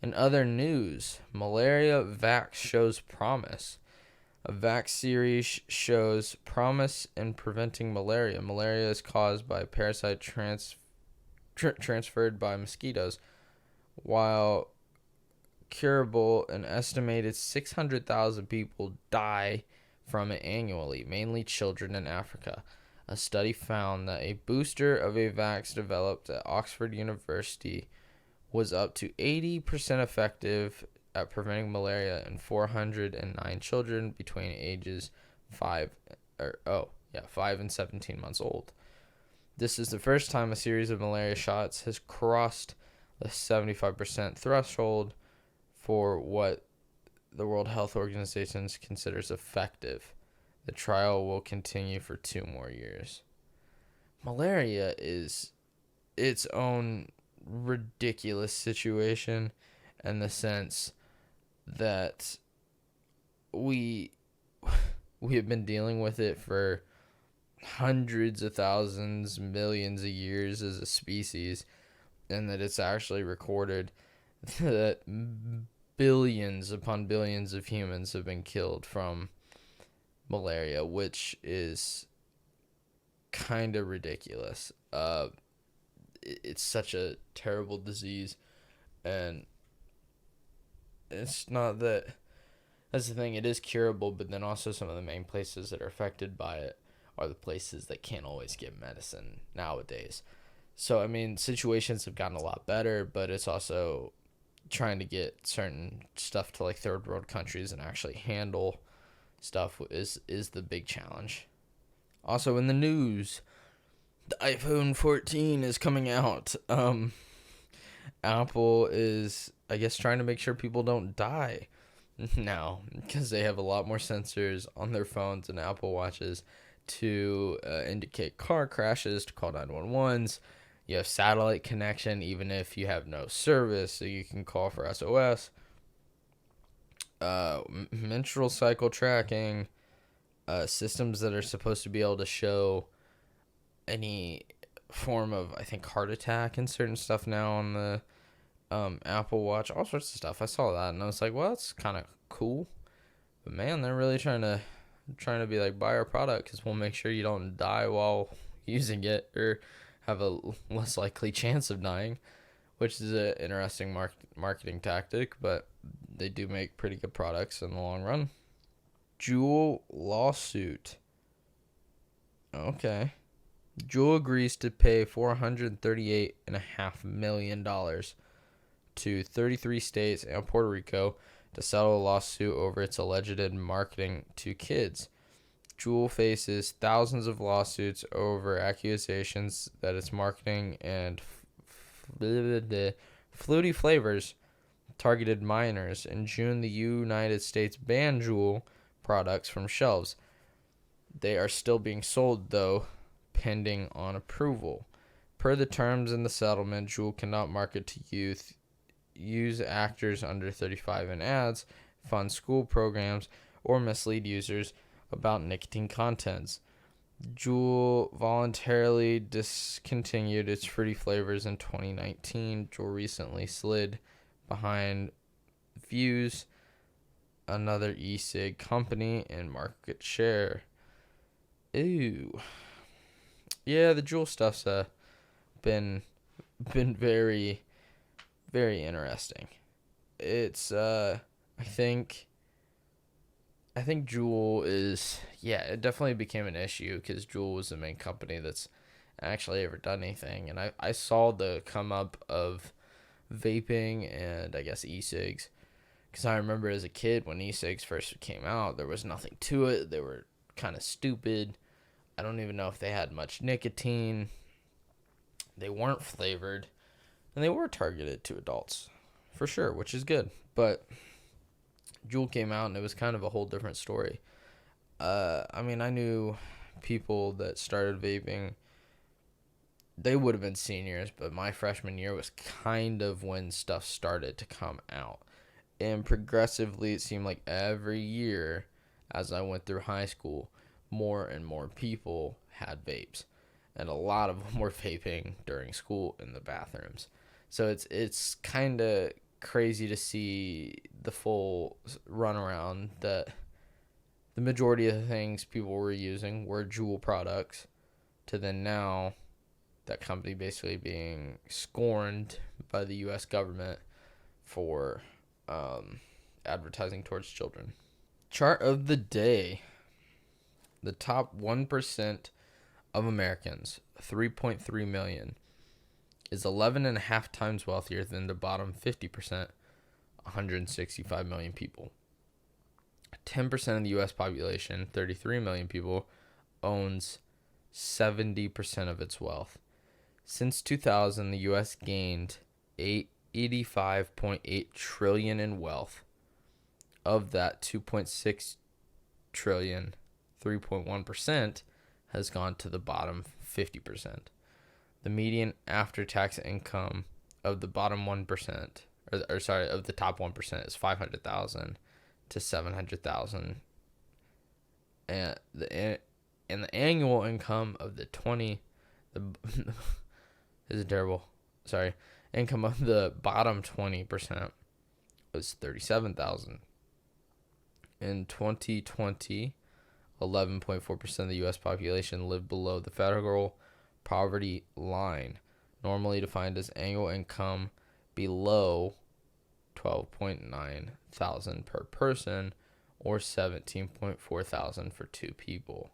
In other news, malaria vax shows promise. A vax series shows promise in preventing malaria. Malaria is caused by a parasite transferred by mosquitoes, while curable, an estimated 600,000 people die from it annually, mainly children in Africa. A study found that a booster of a vax developed at Oxford University was up to 80% effective at preventing malaria in 409 children between ages 5 and 17 months old. This is the first time a series of malaria shots has crossed the 75% threshold for what the World Health Organization considers effective. The trial will continue for 2 more years. Malaria is its own ridiculous situation in the sense that we have been dealing with it for hundreds of thousands, millions of years as a species, and that it's actually recorded that billions upon billions of humans have been killed from malaria, which is kind of ridiculous. It's such a terrible disease, and it's not that. That's the thing, it is curable, but then also some of the main places that are affected by it are the places that can't always get medicine nowadays. So, I mean, situations have gotten a lot better, but it's also trying to get certain stuff to like third world countries and actually handle stuff is the big challenge. Also in the news, the iPhone 14 is coming out. Apple is, I guess, trying to make sure people don't die now because they have a lot more sensors on their phones and Apple Watches to indicate car crashes, to call 911s. You have satellite connection even if you have no service, so you can call for SOS. Menstrual cycle tracking, systems that are supposed to be able to show any form of, I think, heart attack and certain stuff now on the Apple Watch, all sorts of stuff. I saw that and I was like, well, that's kind of cool. But man, they're really trying to be like, buy our product because we'll make sure you don't die while using it or have a less likely chance of dying, which is an interesting marketing tactic, but they do make pretty good products in the long run. Juul lawsuit. Okay. Juul agrees to pay $438.5 million to 33 states and Puerto Rico to settle a lawsuit over its alleged marketing to kids. Juul faces thousands of lawsuits over accusations that its marketing and fruity flavors targeted minors. In June, the United States banned Juul products from shelves. They are still being sold, though, pending on approval. Per the terms in the settlement, Juul cannot market to youth, use actors under 35 in ads, fund school programs, or mislead users about nicotine contents. Juul voluntarily discontinued its fruity flavors in 2019. Juul recently slid behind Vuse, another e-cig company, in market share. Ooh. Yeah, the Juul stuff's been very, very interesting. It's I think Juul is, yeah, it definitely became an issue because Juul was the main company that's actually ever done anything. And I saw the come up of vaping and I guess e-cigs, because I remember as a kid when e-cigs first came out, there was nothing to it. They were kind of stupid. I don't even know if they had much nicotine. They weren't flavored, and they were targeted to adults, for sure, which is good. But Juul came out, and it was kind of a whole different story. I mean, I knew people that started vaping. They would have been seniors, but my freshman year was kind of when stuff started to come out. And progressively, it seemed like every year as I went through high school, more and more people had vapes. And a lot of them were vaping during school in the bathrooms. So it's kind of crazy to see the full runaround that the majority of the things people were using were Juul products, to then now that company basically being scorned by the U.S. government for advertising towards children. Chart of the day. The top 1% of Americans, 3.3 million, is 11.5 times wealthier than the bottom 50%, 165 million people. 10% of the U.S. population, 33 million people, owns 70% of its wealth. Since 2000, the U.S. gained 85.8 trillion in wealth. Of that, 2.6 trillion, 3.1%, has gone to the bottom 50%. The median after-tax income of the bottom 1%, of the top 1%, is 500,000 to 700,000, and the annual income of the this is terrible. Sorry, income of the bottom 20% was 37,000. In 2020, 11.4% of the U.S. population lived below the federal poverty line, normally defined as annual income below 12.9 thousand per person, or 17.4 thousand for two people.